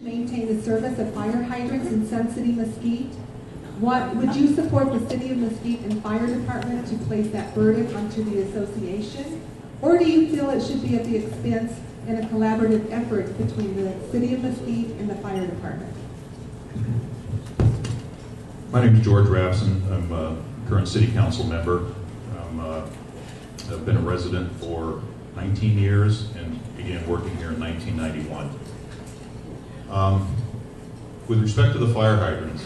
Maintain the service of fire hydrants in Sun City, Mesquite. What would you support the City of Mesquite and Fire Department to place that burden onto the association? Or do you feel it should be at the expense and a collaborative effort between the City of Mesquite and the Fire Department? My name is George Rapson. I'm a current City Council member. I've been a resident for 19 years and began working here in 1991. With respect to the fire hydrants,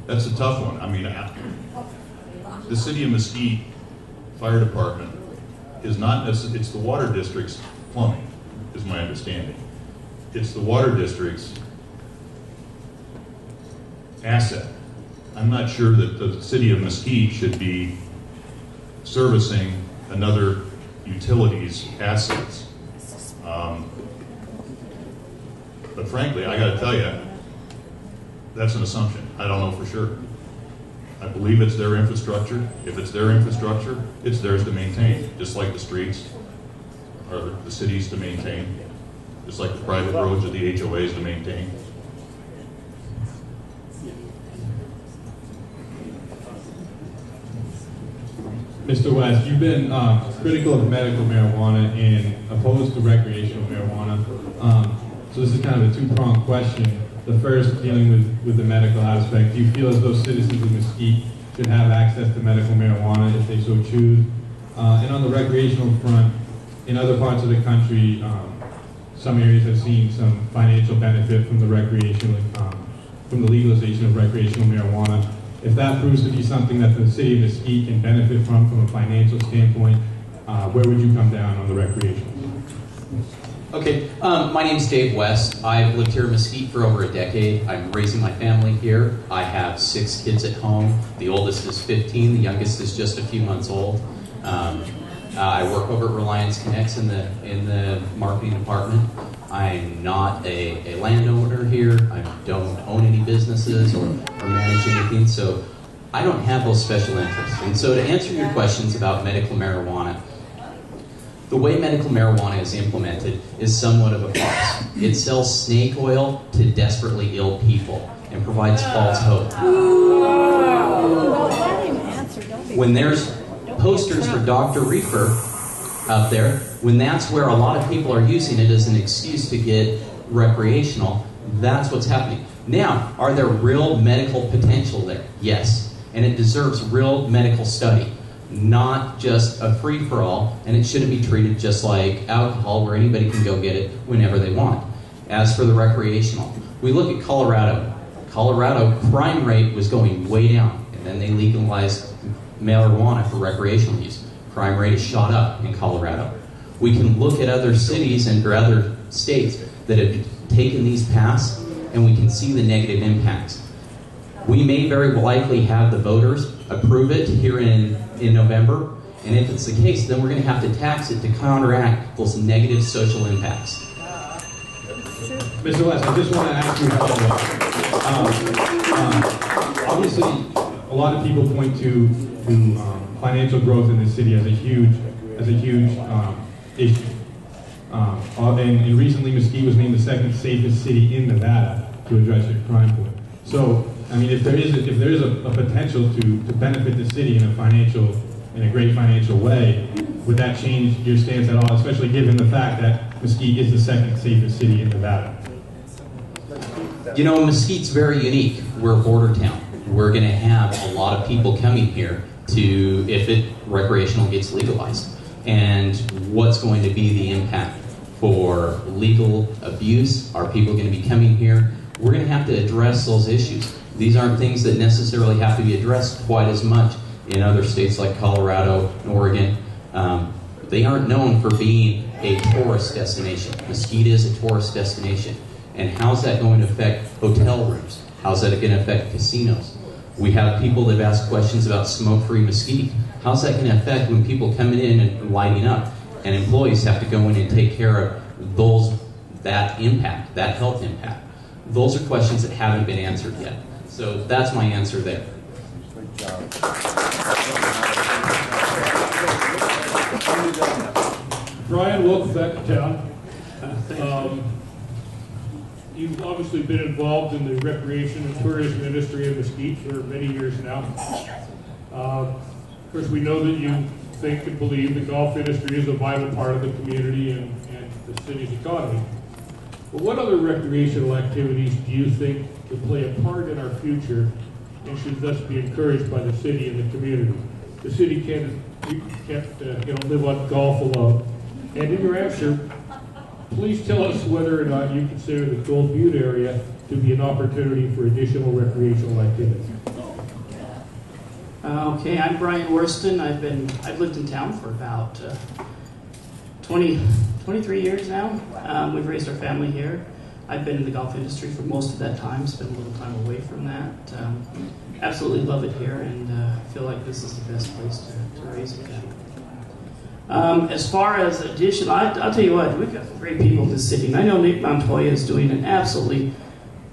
that's a tough one. I mean, the City of Mesquite Fire Department is not necessarily, it's the water district's plumbing, is my understanding. It's the water district's asset. I'm not sure that the City of Mesquite should be servicing another utility's assets. But frankly, I got to tell you, that's an assumption. I don't know for sure. I believe it's their infrastructure. If it's their infrastructure, it's theirs to maintain, just like the streets are the city's to maintain, just like the private roads are the HOAs to maintain. Mr. West, you've been critical of medical marijuana and opposed to recreational marijuana. So this is kind of a two-pronged question. The first, dealing with the medical aspect, do you feel as though citizens of Mesquite should have access to medical marijuana if they so choose? And on the recreational front, in other parts of the country, some areas have seen some financial benefit from the legalization of recreational marijuana. If that proves to be something that the City of Mesquite can benefit from a financial standpoint, where would you come down on the recreational? Okay, my name's Dave West. I've lived here in Mesquite for over a decade. I'm raising my family here. I have 6 kids at home. The oldest is 15, the youngest is just a few months old. I work over at Reliance Connects in the marketing department. I'm not a landowner here. I don't own any businesses or manage anything, so I don't have those special interests. And so to answer your questions about medical marijuana, the way medical marijuana is implemented is somewhat of a farce. It sells snake oil to desperately ill people and provides false hope. When there's posters for Dr. Reefer out there, when that's where a lot of people are using it as an excuse to get recreational, that's what's happening. Now, are there real medical potential there? Yes. And it deserves real medical study, not just a free-for-all, and it shouldn't be treated just like alcohol where anybody can go get it whenever they want. As for the recreational, we look at Colorado. Colorado crime rate was going way down, and then they legalized marijuana for recreational use. Crime rate has shot up in Colorado. We can look at other cities and other states that have taken these paths, and we can see the negative impacts. We may very likely have the voters approve it here in November, and if it's the case, then we're going to have to tax it to counteract those negative social impacts. Mr. West, I just want to ask you a follow-up. Obviously, a lot of people point to financial growth in the city as a huge issue. And recently, Mesquite was named the 2nd safest city in Nevada to address your crime point. So, I mean, if there is a potential to benefit the city in a great financial way, would that change your stance at all? Especially given the fact that Mesquite is the 2nd safest city in Nevada. You know, Mesquite's very unique. We're a border town. We're going to have a lot of people coming here if recreational gets legalized. And what's going to be the impact for legal abuse? Are people going to be coming here? We're going to have to address those issues. These aren't things that necessarily have to be addressed quite as much in other states like Colorado and Oregon. They aren't known for being a tourist destination. Mesquite is a tourist destination. And how's that going to affect hotel rooms? How's that going to affect casinos? We have people that have asked questions about smoke-free Mesquite. How's that going to affect when people coming in and lighting up, and employees have to go in and take care of that impact, that health impact? Those are questions that haven't been answered yet. So that's my answer there. Brian, welcome back to town. You've obviously been involved in the recreation and tourism industry in Mesquite for many years now. Of course, we know that you think and believe the golf industry is a vital part of the community and the city's economy. But what other recreational activities do you think could play a part in our future and should thus be encouraged by the city and the community? The city can't live on golf alone. And in your answer, please tell us whether or not you consider the Gold Butte area to be an opportunity for additional recreational activity. Okay, I'm Brian Worston. I've lived in town for about 23 years now. We've raised our family here. I've been in the golf industry for most of that time, spent a little time away from that. Absolutely love it here, and feel like this is the best place to raise a family. As far as addition, I'll tell you what, we've got some great people in this city, and I know Nick Montoya is doing an absolutely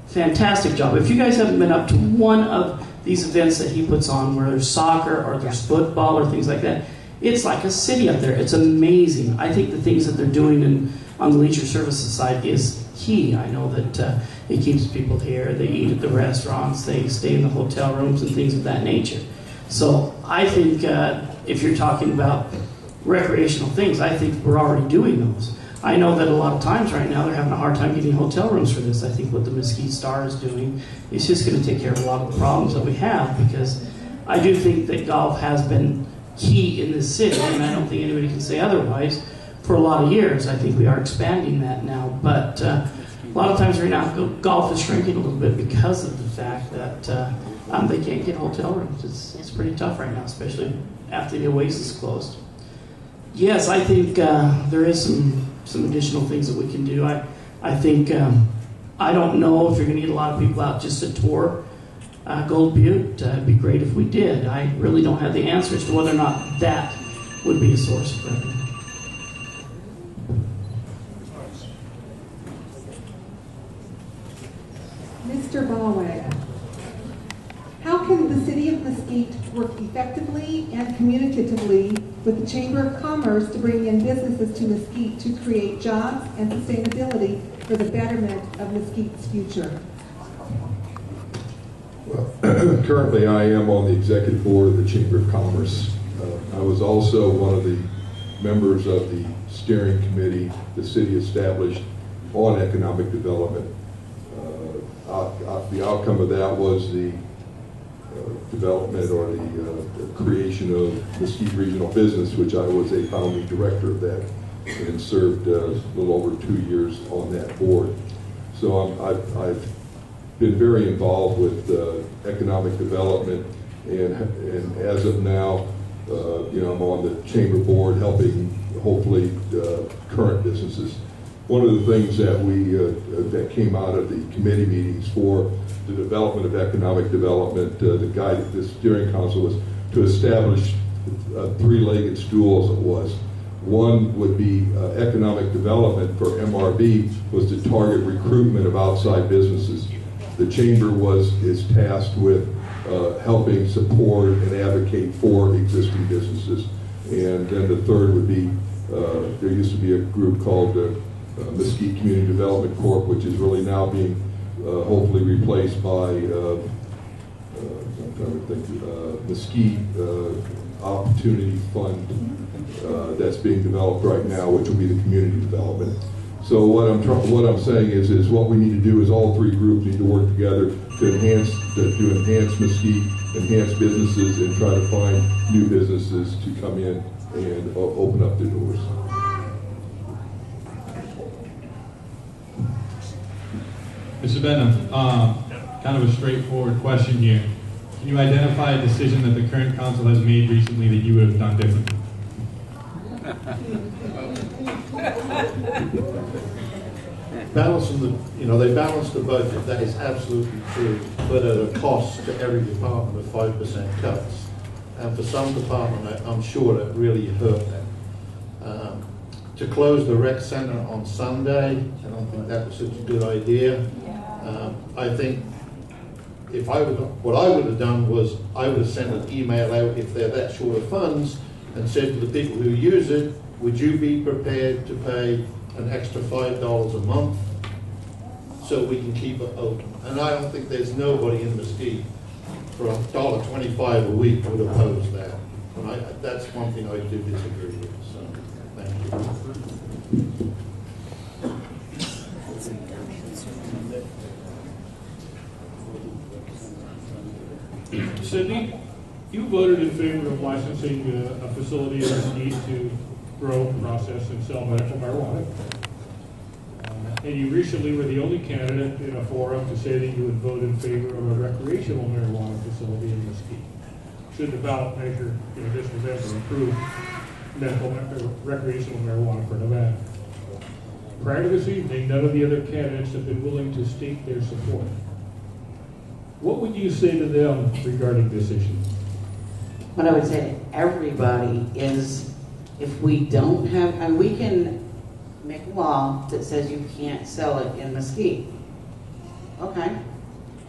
fantastic job. If you guys haven't been up to one of these events that he puts on, where there's soccer or there's football or things like that, it's like a city up there. It's amazing. I think the things that they're doing on the leisure services side is key. I know that it keeps people here. They eat at the restaurants. They stay in the hotel rooms and things of that nature. So I think if you're talking about recreational things, I think we're already doing those. I know that a lot of times right now they're having a hard time getting hotel rooms for this. I think what the Mesquite Star is doing is just going to take care of a lot of the problems that we have, because I do think that golf has been key in this city, and I don't think anybody can say otherwise. For a lot of years, I think we are expanding that now, but a lot of times right now golf is shrinking a little bit because of the fact that they can't get hotel rooms. It's pretty tough right now, especially after the Oasis closed. Yes, I think there is some additional things that we can do. I think, I don't know if you're going to get a lot of people out just to tour Gold Butte. It'd be great if we did. I really don't have the answers to whether or not that would be a source of revenue. Mr. Ballweg, how can the city of Mesquite work effectively and communicatively with the Chamber of Commerce to bring in businesses to Mesquite to create jobs and sustainability for the betterment of Mesquite's future? Well, currently I am on the executive board of the Chamber of Commerce. I was also one of the members of the steering committee the city established on economic development. The outcome of that was the development or the creation of Mesquite Regional Business, which I was a founding director of that and served a little over 2 years on that board. So I've been very involved with economic development, and as of now, I'm on the chamber board helping, hopefully, current businesses. One of the things that that came out of the committee meetings for the development of economic development, the steering council was to establish a three-legged stool, as it was. One would be economic development for MRB was to target recruitment of outside businesses. The chamber is tasked with helping support and advocate for existing businesses. And then the third would be, there used to be a group called Mesquite Community Development Corp., which is really now being hopefully replaced by Mesquite Opportunity Fund that's being developed right now, which will be the community development. So what I'm saying is what we need to do is all three groups need to work together to enhance Mesquite, enhance businesses, and try to find new businesses to come in and open up their doors. Mr. Benham, kind of a straightforward question here. Can you identify a decision that the current council has made recently that you would have done differently? Balancing they balanced the budget. That is absolutely true, but at a cost to every department of 5% cuts. And for some department, I'm sure that really hurt them. To close the rec center on Sunday, I don't think that was such a good idea. I think what I would have done was I would have sent an email out if they're that short of funds and said to the people who use it, would you be prepared to pay an extra $5 a month so we can keep it open. And I don't think there's nobody in Mesquite for $1.25 a week would oppose that. And that's one thing I do disagree with, so thank you. Cindy, you voted in favor of licensing a facility in Mesquite to grow, process, and sell medical marijuana. And you recently were the only candidate in a forum to say that you would vote in favor of a recreational marijuana facility in Mesquite. Should the ballot measure this November approve recreational marijuana for Nevada? Prior to this evening, none of the other candidates have been willing to state their support. What would you say to them regarding this issue? What I would say to everybody is, if we don't have, and we can make a law that says you can't sell it in Mesquite. Okay.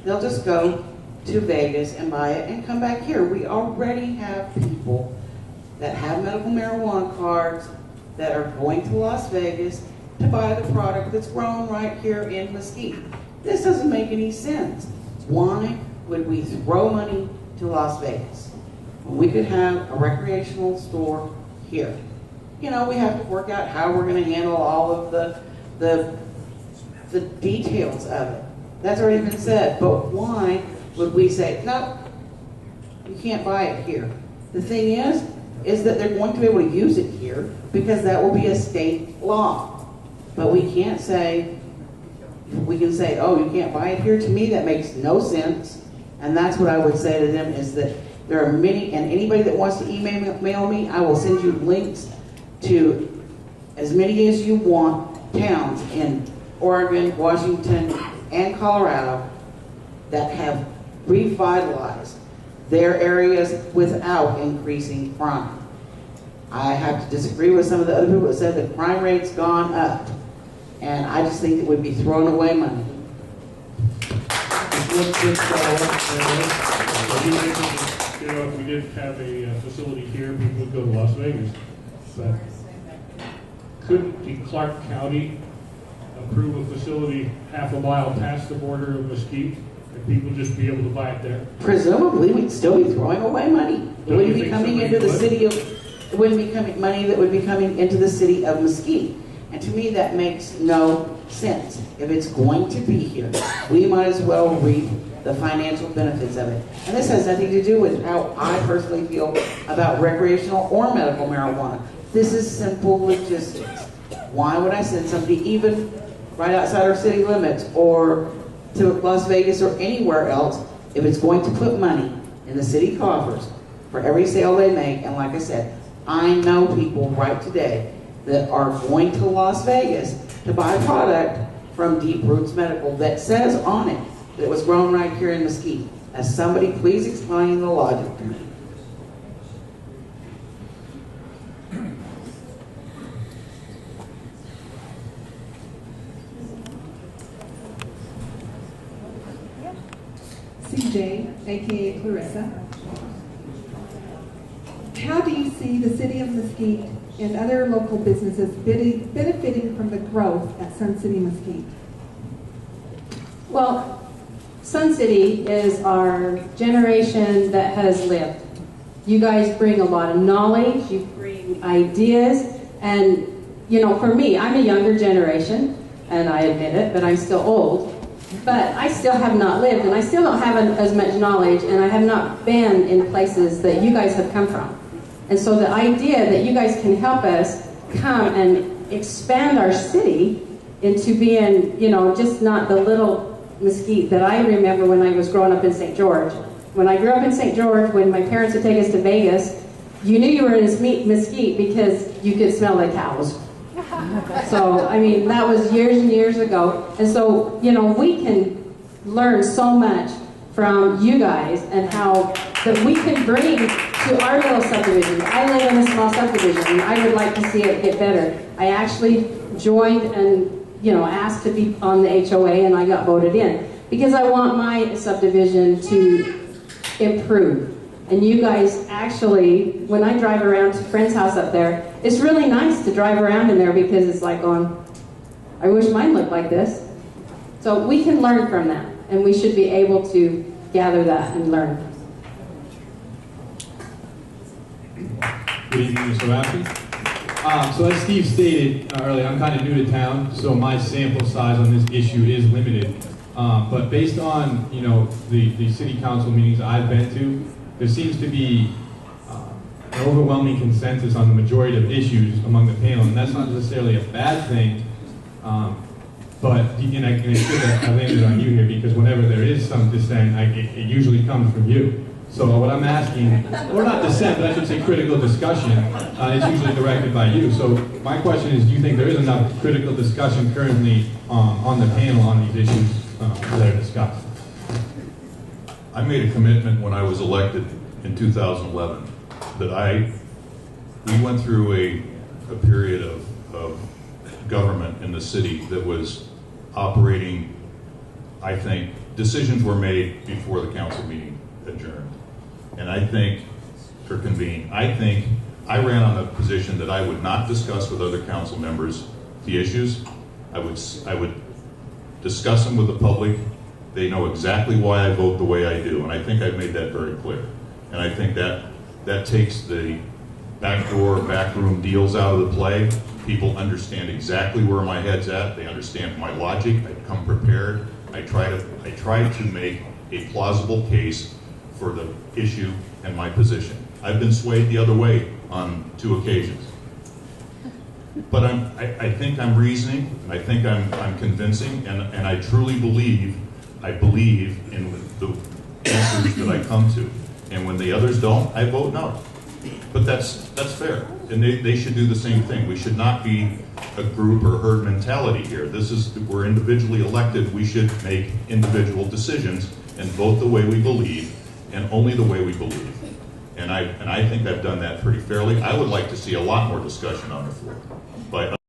They'll just go to Vegas and buy it and come back here. We already have people that have medical marijuana cards that are going to Las Vegas to buy the product that's grown right here in Mesquite. This doesn't make any sense. Why would we throw money to Las Vegas when we could have a recreational store here? You know, we have to work out how we're going to handle all of the details of it. That's already been said. But why would we say, no, you can't buy it here? The thing is that they're going to be able to use it here because that will be a state law. But we can't say, we can say, oh, you can't buy it here. To me, that makes no sense. And that's what I would say to them, is that there are many, and anybody that wants to email me, I will send you links to as many as you want, towns in Oregon, Washington, and Colorado that have revitalized their areas without increasing crime. I have to disagree with some of the other people that said the crime rate's gone up. And I just think it would be throwing away money. If we did have a facility here, people would go to Las Vegas. But couldn't the Clark County approve a facility half a mile past the border of Mesquite and people just be able to buy it there? Presumably, we'd still be throwing away money. It wouldn't be coming into the city of, it wouldn't be coming, money that would be coming into the city of Mesquite. And to me, that makes no sense. If it's going to be here, we might as well reap the financial benefits of it. And this has nothing to do with how I personally feel about recreational or medical marijuana. This is simple logistics. Why would I send somebody even right outside our city limits or to Las Vegas or anywhere else if it's going to put money in the city coffers for every sale they make? And like I said, I know people right today that are going to Las Vegas to buy product from Deep Roots Medical that says on it that it was grown right here in Mesquite. As somebody, please explain the logic to me. CJ, aka Clarissa. How do you see the city of Mesquite and other local businesses benefiting from the growth at Sun City Mesquite? Well, Sun City is our generation that has lived. You guys bring a lot of knowledge, you bring ideas, and you know, for me, I'm a younger generation, and I admit it, but I'm still old. But I still have not lived, and I still don't have as much knowledge, and I have not been in places that you guys have come from. And so the idea that you guys can help us come and expand our city into being, you know, just not the little Mesquite that I remember when I was growing up in St. George. When I grew up in St. George, when my parents would take us to Vegas, you knew you were in Mesquite because you could smell the cows. So, I mean, that was years and years ago. And so, you know, we can learn so much from you guys and how that we can bring to our little subdivision. I live in a small subdivision, and I would like to see it get better. I actually joined and, you know, asked to be on the HOA, and I got voted in because I want my subdivision to improve. And you guys actually, when I drive around to a friend's house up there, it's really nice to drive around in there because it's like going, I wish mine looked like this. So we can learn from that, and we should be able to gather that and learn. Good evening, Mr. Raffy. So as Steve stated earlier, I'm kind of new to town, so my sample size on this issue is limited. But based on the city council meetings I've been to, there seems to be an overwhelming consensus on the majority of issues among the panel, and that's not necessarily a bad thing. But and I should have landed on you here, because whenever there is some dissent, it usually comes from you. So what I'm asking, or not dissent, but I should say critical discussion, is usually directed by you. So my question is, do you think there is enough critical discussion currently on the panel on these issues that are discussed? I made a commitment when I was elected in 2011 that we went through a period of government in the city that was operating, I think, decisions were made before the council meeting adjourned. And I think, or convened, I think I ran on a position that I would not discuss with other council members the issues. I would discuss them with the public. They know exactly why I vote the way I do, and I think I've made that very clear. And I think that takes the backdoor, backroom deals out of the play. People understand exactly where my head's at. They understand my logic. I come prepared. I try to make a plausible case for the issue and my position. I've been swayed the other way on 2 occasions. But I think I'm reasoning, and I think I'm convincing, and I truly believe in the answers that I come to. And when the others don't, I vote no. But that's fair, and they should do the same thing. We should not be a group or herd mentality here. We're individually elected. We should make individual decisions and vote the way we believe, and only the way we believe. And I think I've done that pretty fairly. I would like to see a lot more discussion on the floor. But